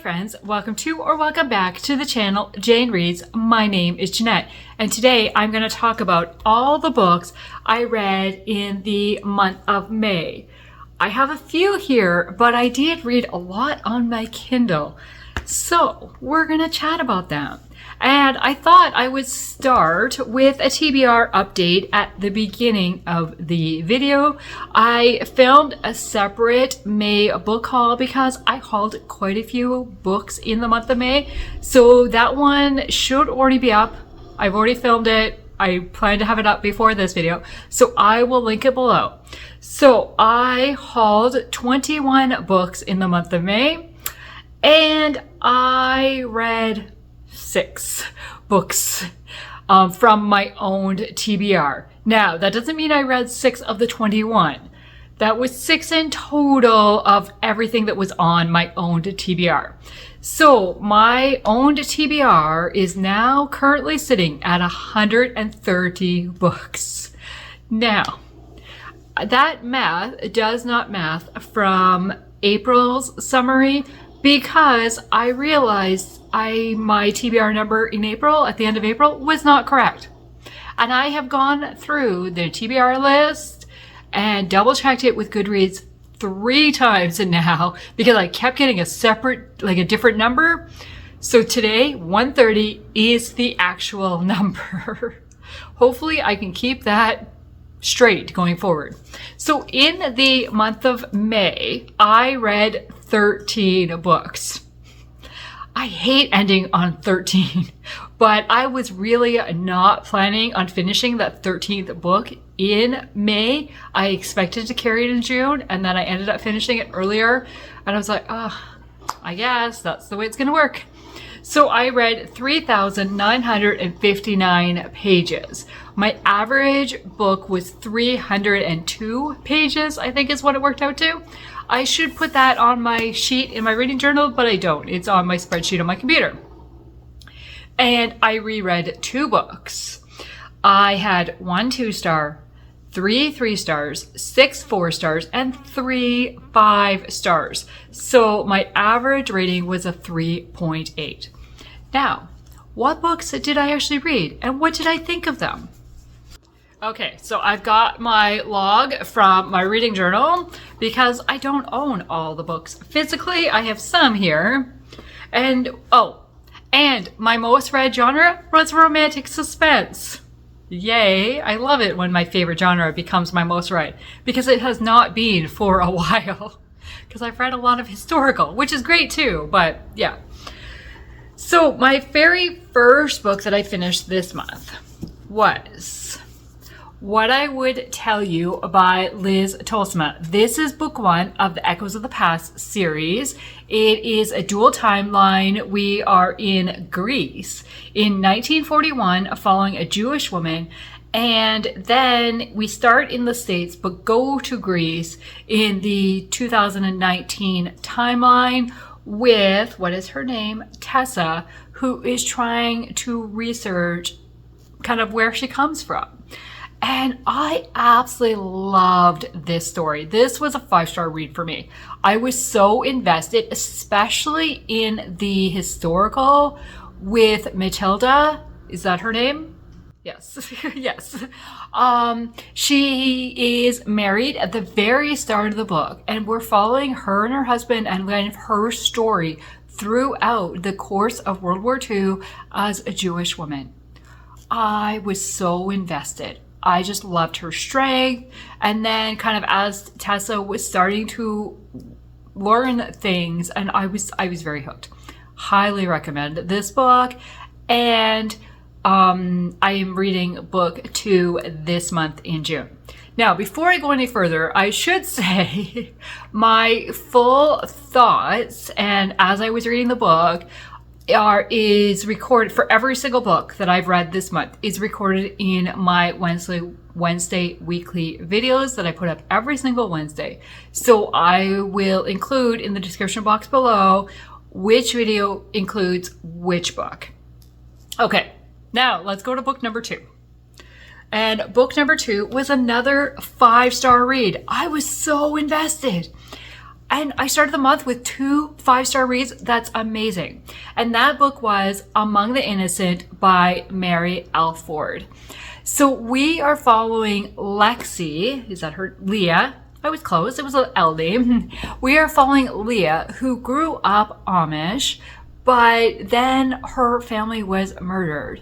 friends, welcome to or welcome back to the channel Jane Reads. My name is Jeanette, and today I'm going to talk about all the books I read in the month of May. I have a few here, but I did read a lot on my Kindle, so we're going to chat about them. And I thought I would start with a TBR update at the beginning of the video. I filmed a separate May book haul because I hauled quite a few books in the month of May. So that one should already be up. I've already filmed it. I plan to have it up before this video, so I will link it below. So I hauled 21 books in the month of May, and I read 6 books from my owned TBR. Now, that doesn't mean I read 6 of the 21. That was 6 in total of everything that was on my owned TBR. So my owned TBR is now currently sitting at 130 books. Now, that math does not math from April's summary, because I realized my TBR number in April, at the end of April, was not correct. And I have gone through the TBR list and double checked it with Goodreads 3 times now, because I kept getting a separate, like a different number. So today, 130 is the actual number. Hopefully I can keep that straight going forward. So in the month of May, I read 13 books. I hate ending on 13, but I was really not planning on finishing that 13th book in May. I expected to carry it in June, and then I ended up finishing it earlier, and I was like, oh, I guess that's the way it's going to work. So I read 3,959 pages. My average book was 302 pages, I think is what it worked out to. I should put that on my sheet in my reading journal, but I don't. It's on my spreadsheet on my computer. And I reread 2 books. I had 1 2-star, 3 3-stars, 6 4-stars, and 3 5-stars. So my average rating was a 3.8. Now, what books did I actually read, and what did I think of them? Okay, so I've got my log from my reading journal because I don't own all the books physically. I have some here. And my most read genre was romantic suspense. Yay, I love it when my favorite genre becomes my most read, because it has not been for a while. Because I've read a lot of historical, which is great too, but yeah. So my very first book that I finished this month was What I Would Tell You by Liz Tolsma. This is book 1 of the Echoes of the Past series. It is a dual timeline. We are in Greece in 1941, following a Jewish woman. And then we start in the States, but go to Greece in the 2019 timeline with, what is her name? Tessa, who is trying to research kind of where she comes from. And I absolutely loved this story. This was a 5-star read for me. I was so invested, especially in the historical with Matilda. Is that her name? Yes. Yes. She is married at the very start of the book, and we're following her and her husband and kind of her story throughout the course of World War II as a Jewish woman. I was so invested. I just loved her strength. And then kind of as Tessa was starting to learn things, and I was very hooked. Highly recommend this book. And I am reading book 2 this month in June. Now, before I go any further, I should say my full thoughts, and as I was reading the book, is recorded for every single book that I've read this month, is recorded in my Wednesday weekly videos that I put up every single Wednesday. So I will include in the description box below which video includes which book. Okay, now let's go to book number 2. And book number 2 was another 5-star read. I was so invested. And I started the month with 2 5-star reads. That's amazing. And that book was Among the Innocent by Mary Alford. So we are following Lexi. Is that her? Leah. I was close. It was an L name. We are following Leah, who grew up Amish, but then her family was murdered.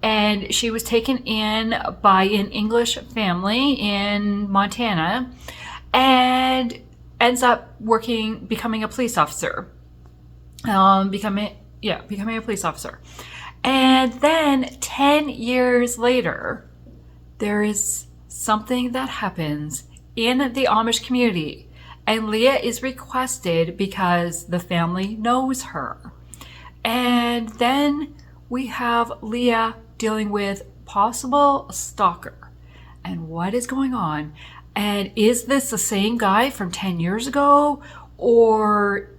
And she was taken in by an English family in Montana and ends up becoming a police officer. Becoming a police officer. And then 10 years later, there is something that happens in the Amish community, and Leah is requested because the family knows her. And then we have Leah dealing with possible stalker and what is going on. And is this the same guy from 10 years ago or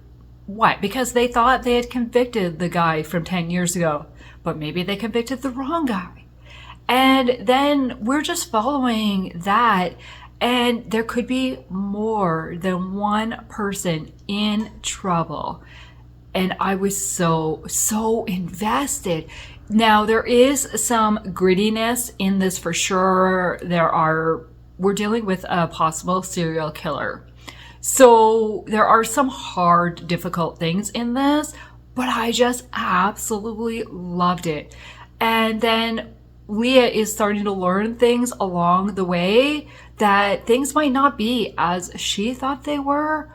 what? Because they thought they had convicted the guy from 10 years ago, but maybe they convicted the wrong guy. And then we're just following that. And there could be more than one person in trouble. And I was so invested. Now, there is some grittiness in this for sure. We're dealing with a possible serial killer. So there are some hard, difficult things in this, but I just absolutely loved it. And then Leah is starting to learn things along the way that things might not be as she thought they were.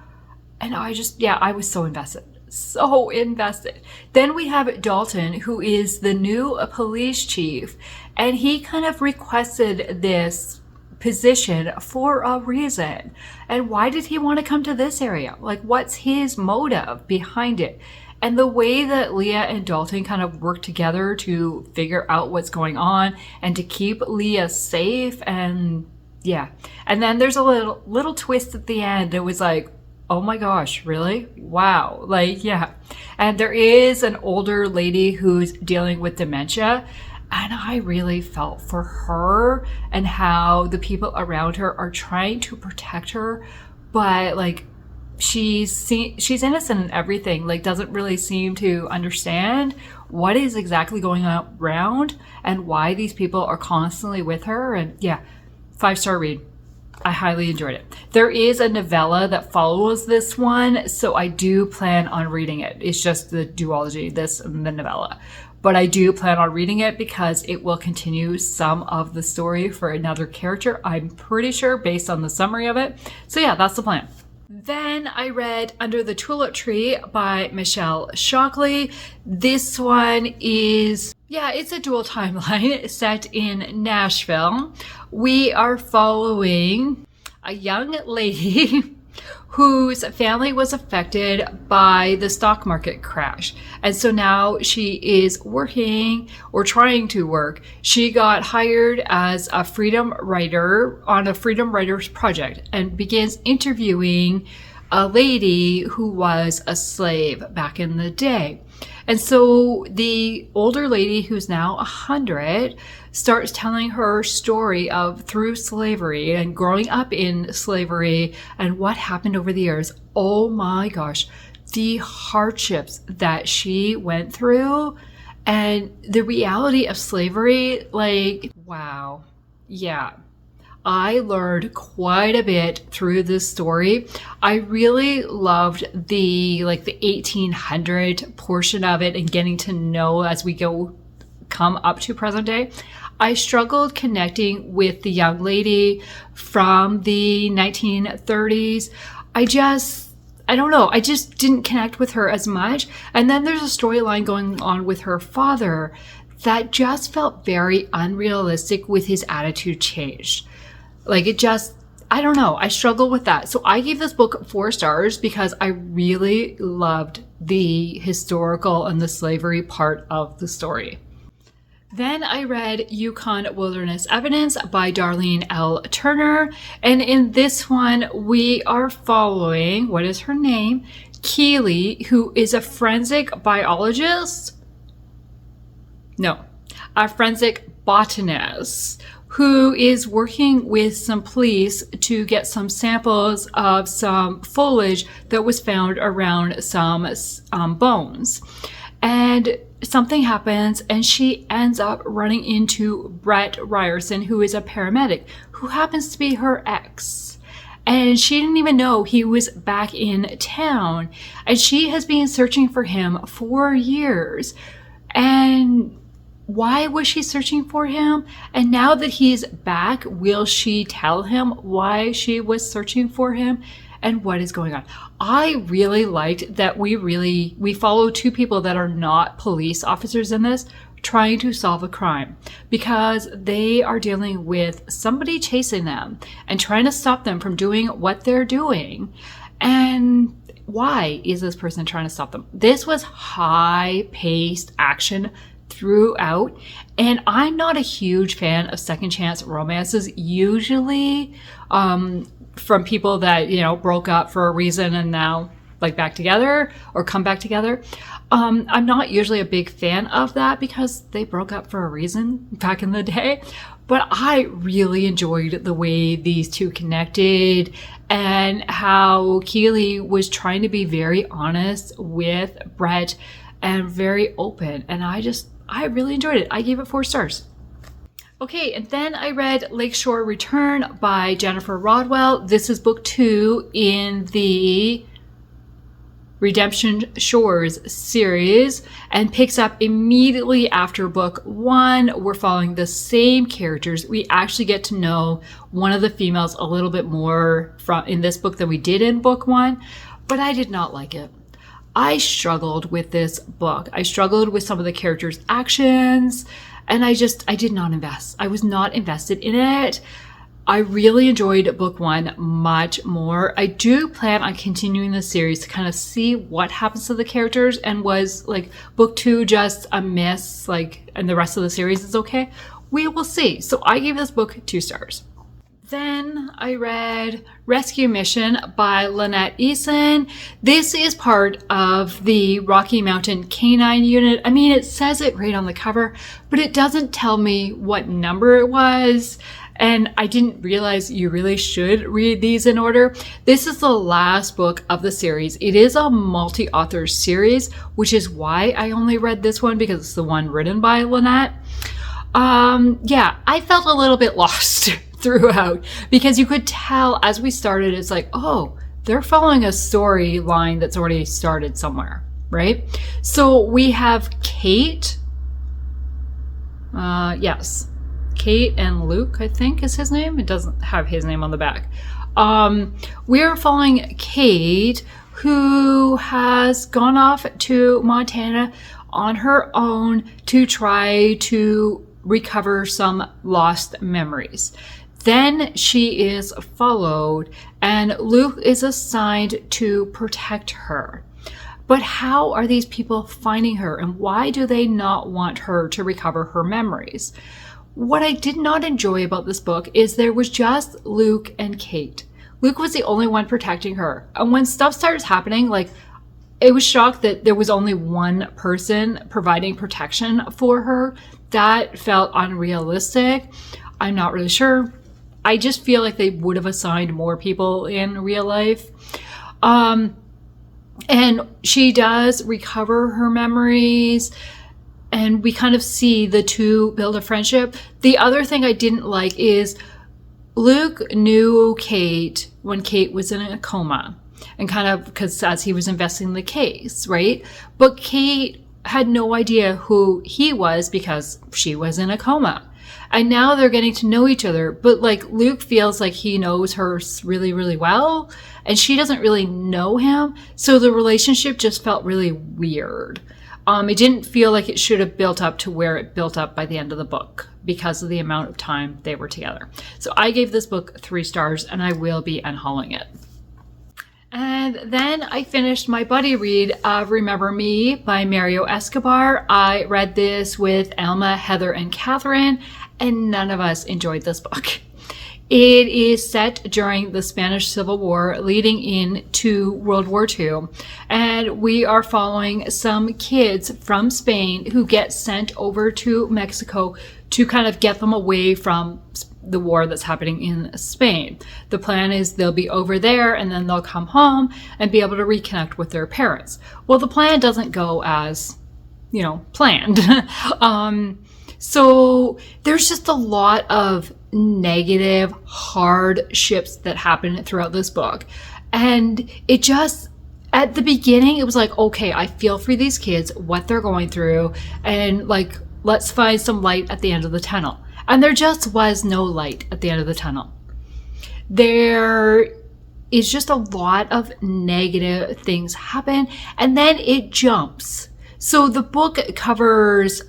And I was so invested. So invested. Then we have Dalton, who is the new police chief, and he kind of requested this position for a reason. And why did he want to come to this area? Like, what's his motive behind it? And the way that Leah and Dalton kind of work together to figure out what's going on and to keep Leah safe. And yeah. And then there's a little twist at the end. It was like, oh my gosh, really? Wow. Like, yeah. And there is an older lady who's dealing with dementia. And I really felt for her and how the people around her are trying to protect her. But like, she's innocent in everything, like doesn't really seem to understand what is exactly going on around and why these people are constantly with her. And yeah, 5-star read. I highly enjoyed it. There is a novella that follows this one, so I do plan on reading it. It's just the duology, this and the novella. But I do plan on reading it because it will continue some of the story for another character, I'm pretty sure, based on the summary of it. So yeah, that's the plan. Then I read Under the Tulip Tree by Michelle Shocklee. This one is, it's a dual timeline set in Nashville. We are following a young lady whose family was affected by the stock market crash. And so now she is working or trying to work. She got hired as a freedom writer on a freedom writers project and begins interviewing a lady who was a slave back in the day. And so the older lady, who's now 100, starts telling her story of through slavery and growing up in slavery and what happened over the years. Oh my gosh, the hardships that she went through and the reality of slavery, like, wow. Yeah. I learned quite a bit through this story. I really loved the 1800 portion of it and getting to know as we come up to present day. I struggled connecting with the young lady from the 1930s. I don't know. I just didn't connect with her as much. And then there's a storyline going on with her father that just felt very unrealistic with his attitude changed. Like I don't know. I struggle with that. So I gave this book 4 stars because I really loved the historical and the slavery part of the story. Then I read Yukon Wilderness Evidence by Darlene L. Turner. And in this one, we are following, what is her name? Keely, who is a forensic biologist. No, a forensic botanist who is working with some police to get some samples of some foliage that was found around some bones. And something happens and she ends up running into Brett Ryerson, who is a paramedic, who happens to be her ex. And she didn't even know he was back in town. And she has been searching for him for years. And why was she searching for him? And now that he's back, will she tell him why she was searching for him and what is going on? I really liked that we follow two people that are not police officers in this, trying to solve a crime, because they are dealing with somebody chasing them and trying to stop them from doing what they're doing. And why is this person trying to stop them? This was high-paced action throughout, and I'm not a huge fan of second chance romances usually, from people that, you know, broke up for a reason and now like back together or come back together. I'm not usually a big fan of that because they broke up for a reason back in the day. But I really enjoyed the way these two connected and how Keeley was trying to be very honest with Brett and very open. And I really enjoyed it. I gave it 4 stars. Okay, and then I read Lakeshore Return by Jennifer Rodewald. This is book 2 in the Redemption Shores series and picks up immediately after book 1. We're following the same characters. We actually get to know one of the females a little bit more in this book than we did in book 1, but I did not like it. I struggled with this book. I struggled with some of the characters' actions, and I did not invest. I was not invested in it. I really enjoyed book 1 much more. I do plan on continuing the series to kind of see what happens to the characters, and was like book 2 just a miss, like, and the rest of the series is okay? We will see. So I gave this book 2 stars. Then I read Rescue Mission by Lynette Eason. This is part of the Rocky Mountain Canine Unit. I mean, it says it right on the cover, but it doesn't tell me what number it was. And I didn't realize you really should read these in order. This is the last book of the series. It is a multi-author series, which is why I only read this one, because it's the one written by Lynette. Yeah, I felt a little bit lost throughout, because you could tell as we started, it's like, oh, they're following a storyline that's already started somewhere, right? So we have Kate. Yes. Kate and Luke, I think is his name. It doesn't have his name on the back. We're following Kate, who has gone off to Montana on her own to try to recover some lost memories. Then she is followed, and Luke is assigned to protect her. But how are these people finding her, and why do they not want her to recover her memories? What I did not enjoy about this book is there was just Luke and Kate. Luke was the only one protecting her. And when stuff starts happening, like, it was shocked that there was only one person providing protection for her. That felt unrealistic. I'm not really sure. I just feel like they would have assigned more people in real life. And she does recover her memories, and we kind of see the two build a friendship. The other thing I didn't like is Luke knew Kate when Kate was in a coma, and kind of because as he was investigating the case, right? But Kate had no idea who he was because she was in a coma. And now they're getting to know each other, but like Luke feels like he knows her really, really well, and she doesn't really know him. So the relationship just felt really weird. It didn't feel like it should have built up to where it built up by the end of the book because of the amount of time they were together. So I gave this book 3 stars, and I will be unhauling it. And then I finished my buddy read of Remember Me by Mario Escobar. I read this with Alma, Heather, and Catherine, and none of us enjoyed this book. It is set during the Spanish Civil War leading into World War II, and we are following some kids from Spain who get sent over to Mexico to kind of get them away from the war that's happening in Spain. The plan is they'll be over there and then they'll come home and be able to reconnect with their parents. Well, the plan doesn't go as, planned. So there's just a lot of negative hardships that happen throughout this book. And it just, at the beginning, it was like, okay, I feel for these kids, what they're going through, and like, let's find some light at the end of the tunnel. And there just was no light at the end of the tunnel. There is just a lot of negative things happen, and then it jumps. So the book covers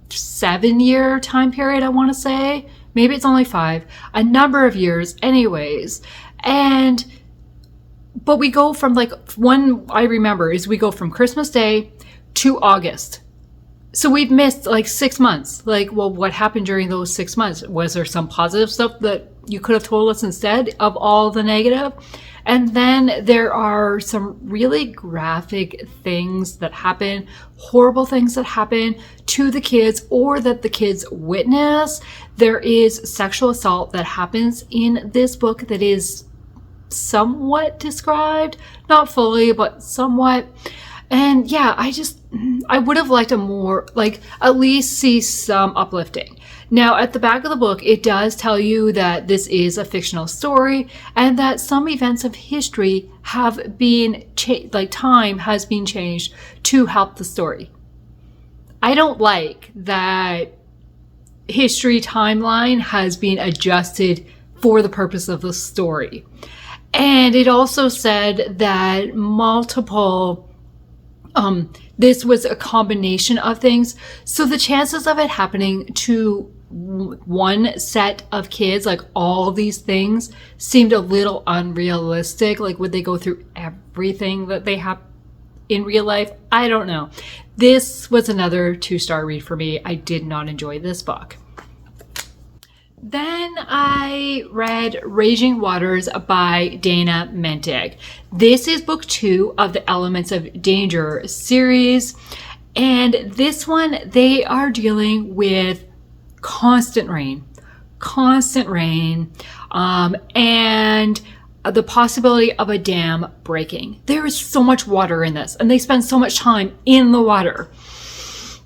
7-year time period, I want to say. Maybe it's only 5. A number of years anyways. But we go from one I remember is we go from Christmas Day to August. So we've missed 6 months. What happened during those 6 months? Was there some positive stuff that you could have told us instead of all the negative? And then there are some really graphic things that happen, horrible things that happen to the kids or that the kids witness. There is sexual assault that happens in this book that is somewhat described, not fully, but somewhat. And yeah, I would have liked a more, at least see some uplifting. Now, at the back of the book, it does tell you that this is a fictional story and that some events of history have been, time has been changed to help the story. I don't like that history timeline has been adjusted for the purpose of the story. And it also said that this was a combination of things. So the chances of it happening to one set of kids, all these things, seemed a little unrealistic. Would they go through everything that they have in real life? I don't know. This was another 2-star read for me. I did not enjoy this book. Then I read Raging Waters by Dana Mentink. This is book 2 of the Elements of Danger series. And this one, they are dealing with constant rain, and the possibility of a dam breaking. There is so much water in this, and they spend so much time in the water.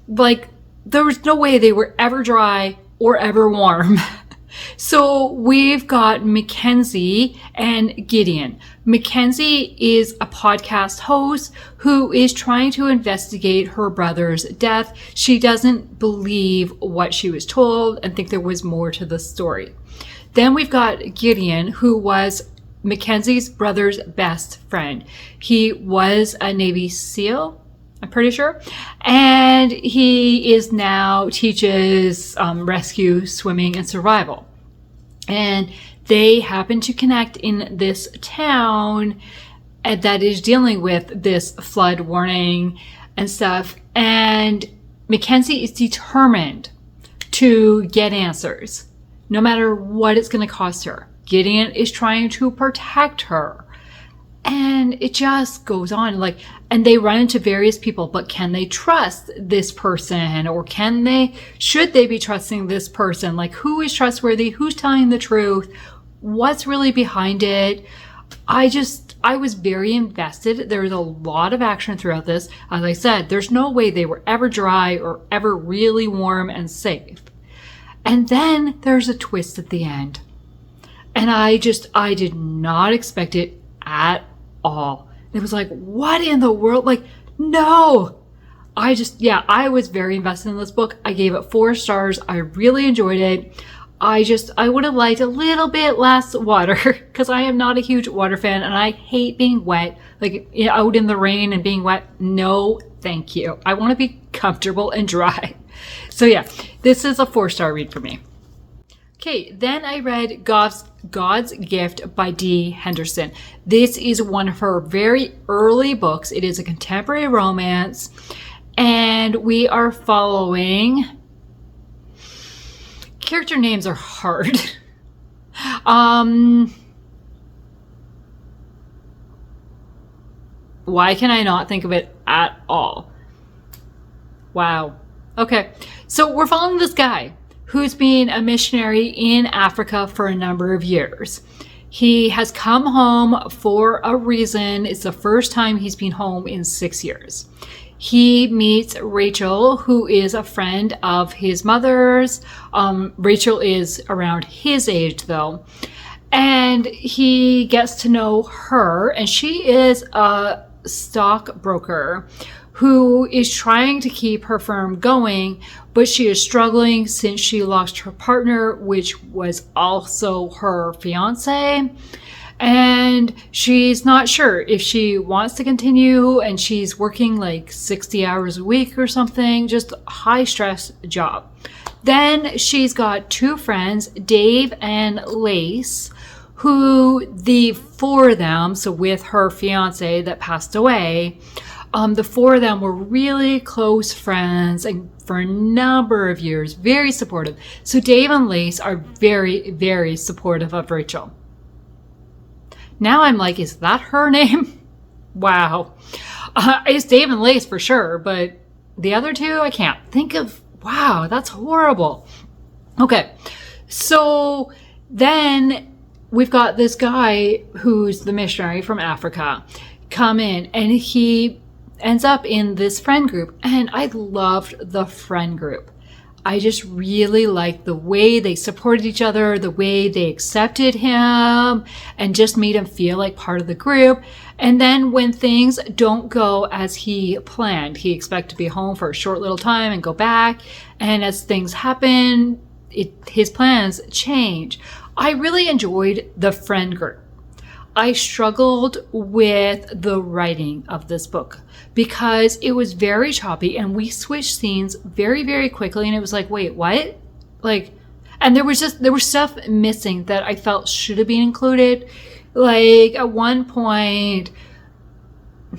There was no way they were ever dry or ever warm. So we've got Mackenzie and Gideon. Mackenzie is a podcast host who is trying to investigate her brother's death. She doesn't believe what she was told and think there was more to the story. Then we've got Gideon, who was Mackenzie's brother's best friend. He was a Navy SEAL, I'm pretty sure. And he is now teaches rescue, swimming, and survival. And they happen to connect in this town that is dealing with this flood warning and stuff. And Mackenzie is determined to get answers, no matter what it's going to cost her. Gideon is trying to protect her. And it just goes on, and they run into various people, but can they trust this person, or should they be trusting this person? Who is trustworthy? Who's telling the truth? What's really behind it? I was very invested. There was a lot of action throughout this. As I said, there's no way they were ever dry or ever really warm and safe. And then there's a twist at the end. And I did not expect it at all. It was what in the world? No. I was very invested in this book. I gave it 4 stars. I really enjoyed it. I would have liked a little bit less water because I am not a huge water fan and I hate being wet, out in the rain and being wet. No, thank you. I want to be comfortable and dry. So yeah, this is a 4-star read for me. Okay, then I read God's Gift by Dee Henderson. This is one of her very early books. It is a contemporary romance, and we are following... Character names are hard. Why can I not think of it at all? Wow. Okay, so we're following this guy who's been a missionary in Africa for a number of years. He has come home for a reason. It's the first time he's been home in 6 years. He meets Rachel, who is a friend of his mother's. Rachel is around his age, though. And he gets to know her, and she is a stockbroker who is trying to keep her firm going, but she is struggling since she lost her partner, which was also her fiance. And she's not sure if she wants to continue, and she's working like 60 hours a week or something, just a high stress job. Then she's got two friends, Dave and Lace, who the four of them, so with her fiance that passed away, the four of them were really close friends and for a number of years, very supportive. So Dave and Lace are very, very supportive of Rachel. Now I'm like, is that her name? Wow. It's Dave and Lace for sure, but the other two, I can't think of. Wow, that's horrible. Okay, so then we've got this guy who's the missionary from Africa come in, and he ends up in this friend group, and I loved the friend group. I just really liked the way they supported each other, the way they accepted him, and just made him feel like part of the group. And then when things don't go as he planned, he expected to be home for a short little time and go back. And as things happen, his plans change. I really enjoyed the friend group. I struggled with the writing of this book because it was very choppy and we switched scenes very, very quickly. And it was like, wait, what? And there was stuff missing that I felt should have been included. Like at one point,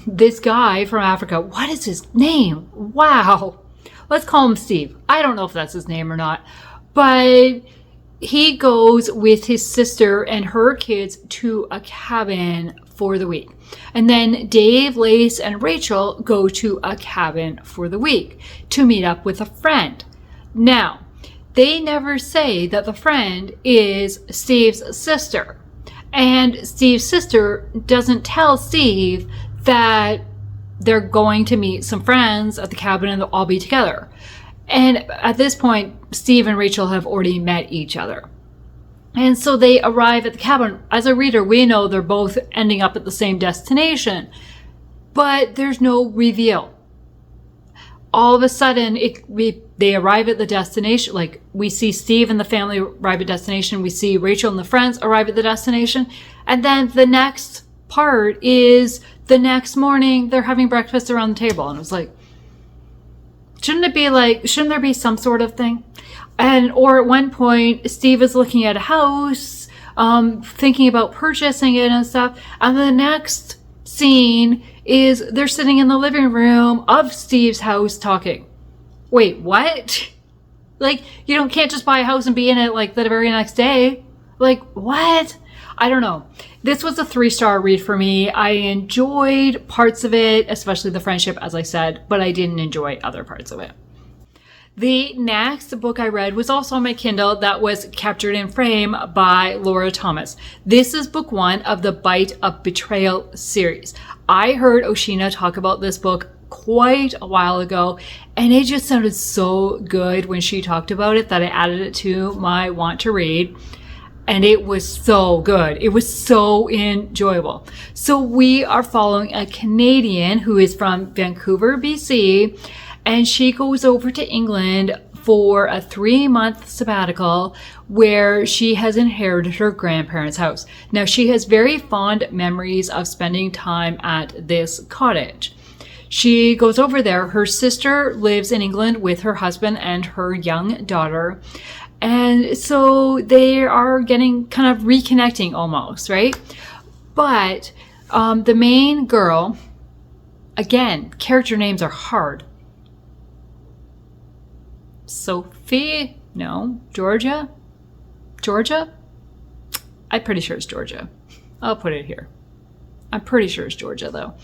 this guy from Africa, what is his name? Wow. Let's call him Steve. I don't know if that's his name or not, but he goes with his sister and her kids to a cabin for the week. And then Dave, Lace, and Rachel go to a cabin for the week to meet up with a friend. Now, they never say that the friend is Steve's sister. And Steve's sister doesn't tell Steve that they're going to meet some friends at the cabin and they'll all be together. And at this point, Steve and Rachel have already met each other. And so they arrive at the cabin. As a reader, we know they're both ending up at the same destination, but there's no reveal. All of a sudden, they arrive at the destination. Like we see Steve and the family arrive at destination. We see Rachel and the friends arrive at the destination. And then the next part is the next morning, they're having breakfast around the table. And it was like, shouldn't there be some sort of thing? Or at one point, Steve is looking at a house, thinking about purchasing it and stuff. And the next scene is they're sitting in the living room of Steve's house talking. Wait, what? You can't just buy a house and be in it the very next day. What? I don't know. This was a 3-star read for me. I enjoyed parts of it, especially the friendship, as I said, but I didn't enjoy other parts of it. The next book I read was also on my Kindle. That was Captured in Frame by Laura Thomas. This is book 1 of the Bite of Betrayal series. I heard Oshina talk about this book quite a while ago, and it just sounded so good when she talked about it that I added it to my want to read. And it was so good. It was so enjoyable. So we are following a Canadian who is from Vancouver, BC, and she goes over to England for a 3-month sabbatical where she has inherited her grandparents' house. Now, she has very fond memories of spending time at this cottage. She goes over there. Her sister lives in England with her husband and her young daughter. And so they are getting kind of reconnecting almost, right? But the main girl, again, character names are hard. Sophie? No. Georgia? I'm pretty sure it's Georgia. I'll put it here. I'm pretty sure it's Georgia, though.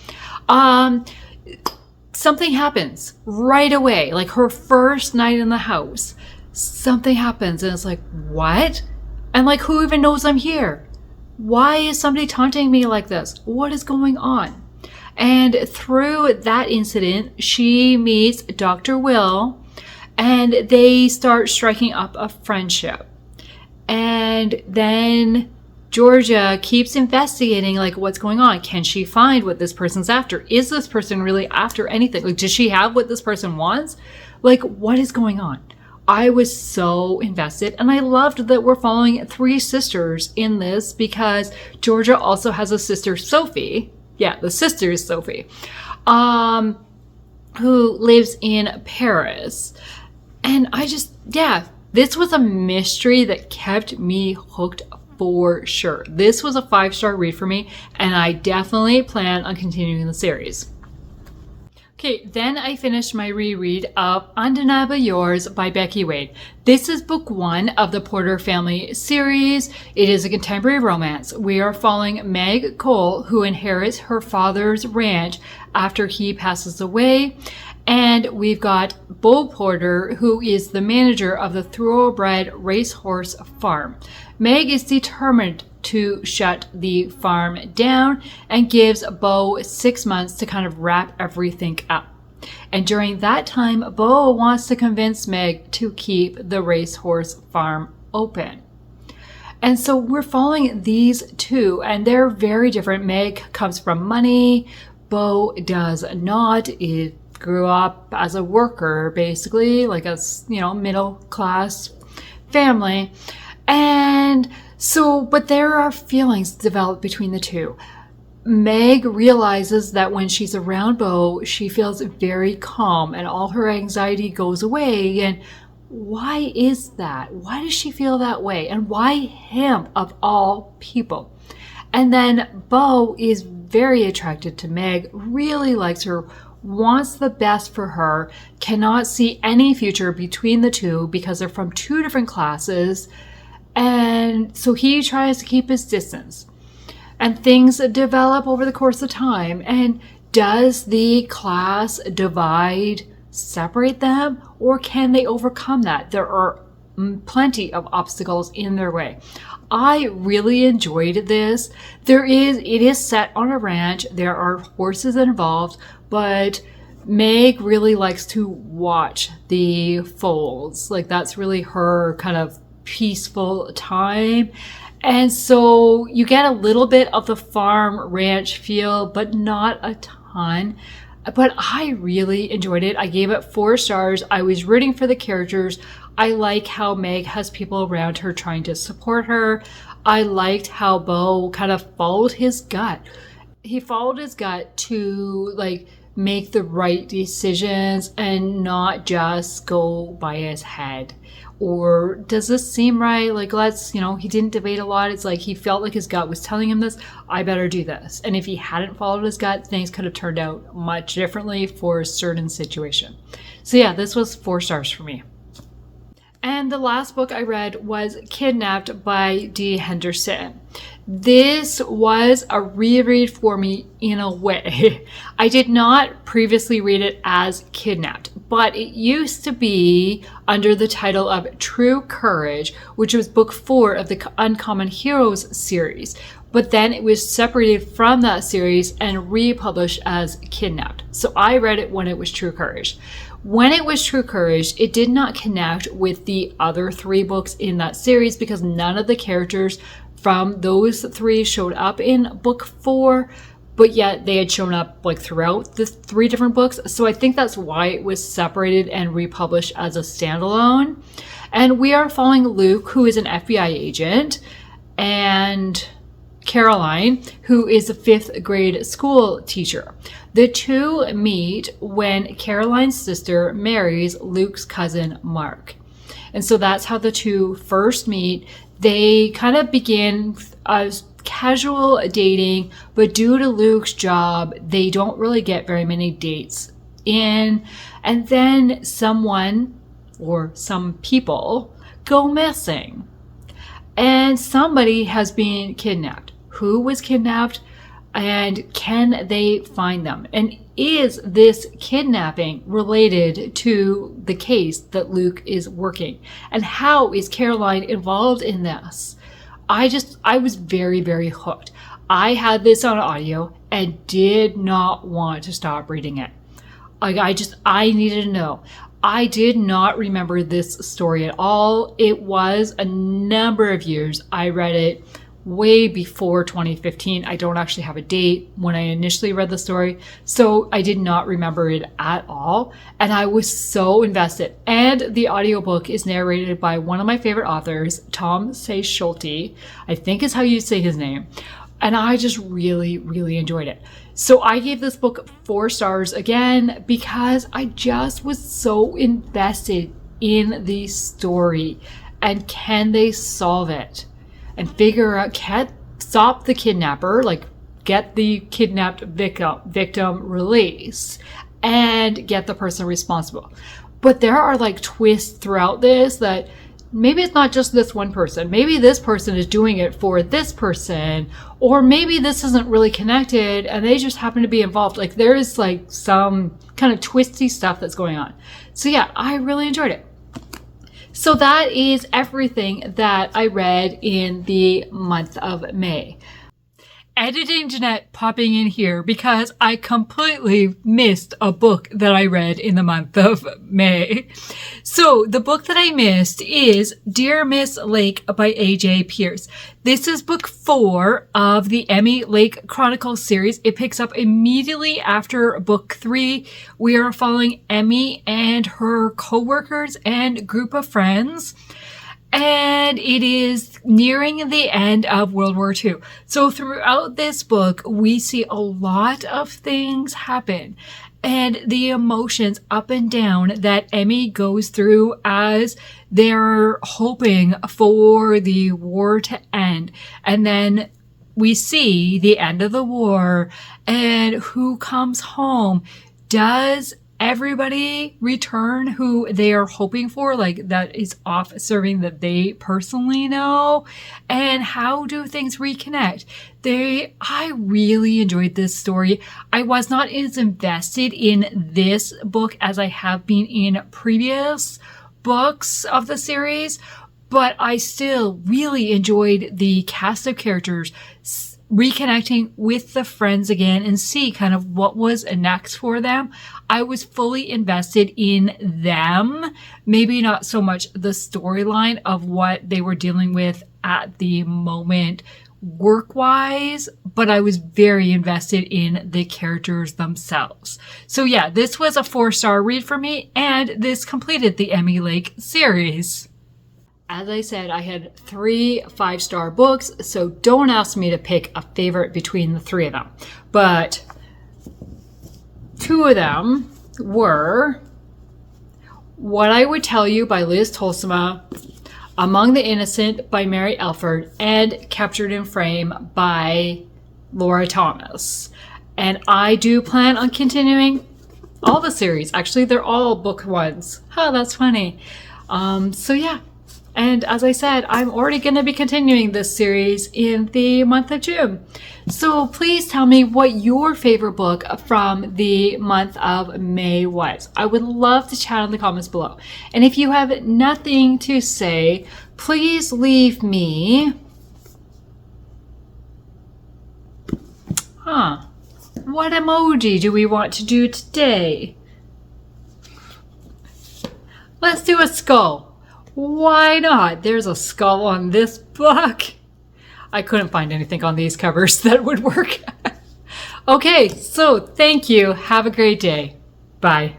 Something happens right away. Her first night in the house, something happens and it's like, what? And like, who even knows I'm here? Why is somebody taunting me like this? What is going on? And through that incident, she meets Dr. Will and they start striking up a friendship. And then Georgia keeps investigating, like, what's going on? Can she find what this person's after? Is this person really after anything? Like, does she have what this person wants? Like, what is going on? I was so invested, and I loved that we're following 3 sisters in this because Georgia also has a sister, Sophie. Yeah, the sister is Sophie, who lives in Paris. And I just, yeah, this was a mystery that kept me hooked for sure. This was a 5-star read for me, and I definitely plan on continuing the series. Okay, then I finished my reread of Undeniably Yours by Becky Wade. This is book 1 of the Porter family series. It is a contemporary romance. We are following Meg Cole, who inherits her father's ranch after he passes away. And we've got Bo Porter, who is the manager of the thoroughbred racehorse farm. Meg is determined to shut the farm down and gives Bo 6 months to kind of wrap everything up. And during that time, Bo wants to convince Meg to keep the racehorse farm open. And so we're following these 2, and they're very different. Meg comes from money. Bo does not. It grew up as a worker, basically, like a, middle class family. And so, but there are feelings developed between the 2. Meg realizes that when she's around Bo, she feels very calm and all her anxiety goes away. And why is that? Why does she feel that way? And why him of all people? And then Bo is very attracted to Meg, really likes her, wants the best for her, cannot see any future between the 2 because they're from 2 different classes. And so he tries to keep his distance. And things develop over the course of time. And does the class divide separate them? Or can they overcome that? There are plenty of obstacles in their way. I really enjoyed this. It is set on a ranch. There are horses involved, but Meg really likes to watch the foals. Like, that's really her kind of peaceful time. And so you get a little bit of the farm ranch feel, but not a ton. But I really enjoyed it. I gave it 4 stars. I was rooting for the characters. I like how Meg has people around her trying to support her. I liked how Bo kind of followed his gut. He followed his gut to make the right decisions and not just go by his head. Or does this seem right? He didn't debate a lot. It's like he felt like his gut was telling him this. I better do this. And if he hadn't followed his gut, things could have turned out much differently for a certain situation. So yeah, this was 4 stars for me. And the last book I read was Kidnapped by Dee Henderson. This was a reread for me in a way. I did not previously read it as Kidnapped, but it used to be under the title of True Courage, which was book 4 of the Uncommon Heroes series. But then it was separated from that series and republished as Kidnapped. So I read it when it was True Courage. When it was True Courage, it did not connect with the other 3 books in that series because none of the characters from those 3 showed up in book 4, but yet they had shown up throughout the 3 different books. So I think that's why it was separated and republished as a standalone. And we are following Luke, who is an FBI agent, and Caroline, who is a 5th grade school teacher. The 2 meet when Caroline's sister marries Luke's cousin, Mark. And so that's how the 2 first meet. They kind of begin as casual dating, but due to Luke's job, they don't really get very many dates in. And then someone or some people go missing. And somebody has been kidnapped. Who was kidnapped? And can they find them? And is this kidnapping related to the case that Luke is working? And how is Caroline involved in this? I was very, very hooked. I had this on audio and did not want to stop reading it. I needed to know. I did not remember this story at all. It was a number of years. I read it way before 2015. I don't actually have a date when I initially read the story, so I did not remember it at all. And I was so invested. And the audiobook is narrated by one of my favorite authors, Tom Schulte, I think is how you say his name. And I just really, really enjoyed it. So I gave this book 4 stars again because I just was so invested in the story. And can they solve it? And figure out, can stop the kidnapper, like get the kidnapped victim released and get the person responsible. But there are like twists throughout this that maybe it's not just this one person. Maybe this person is doing it for this person, or maybe this isn't really connected and they just happen to be involved. Like there is like some kind of twisty stuff that's going on. So yeah, I really enjoyed it. So that is everything that I read in the month of May. Editing Jeanette popping in here because I completely missed a book that I read in the month of May. So the book that I missed is Dear Miss Lake by A.J. Pearce. This is book 4 of the Emmy Lake Chronicles series. It picks up immediately after book 3. We are following Emmy and her co-workers and group of friends. And it is nearing the end of World War II. So throughout this book, we see a lot of things happen and the emotions up and down that Emmy goes through as they're hoping for the war to end. And then we see the end of the war and who comes home. Does everybody return who they are hoping for, like that is off serving that they personally know? And how do things reconnect? I really enjoyed this story. I was not as invested in this book as I have been in previous books of the series, but I still really enjoyed the cast of characters reconnecting with the friends again and see kind of what was next for them. I was fully invested in them, maybe not so much the storyline of what they were dealing with at the moment work-wise, but I was very invested in the characters themselves. So yeah, this was a 4-star read for me, and this completed the Emmy Lake series. As I said, I had 3 5-star books, so don't ask me to pick a favorite between the 3 of them. But 2 of them were What I Would Tell You by Liz Tolsma, Among the Innocent by Mary Alford, and Captured in Frame by Laura Thomas. And I do plan on continuing all the series. Actually, they're all book 1s. Oh, that's funny. So yeah. And as I said, I'm already going to be continuing this series in the month of June. So please tell me what your favorite book from the month of May was. I would love to chat in the comments below. And if you have nothing to say, please leave me... What emoji do we want to do today? Let's do a skull. Why not? There's a skull on this book. I couldn't find anything on these covers that would work. Okay, so thank you. Have a great day. Bye.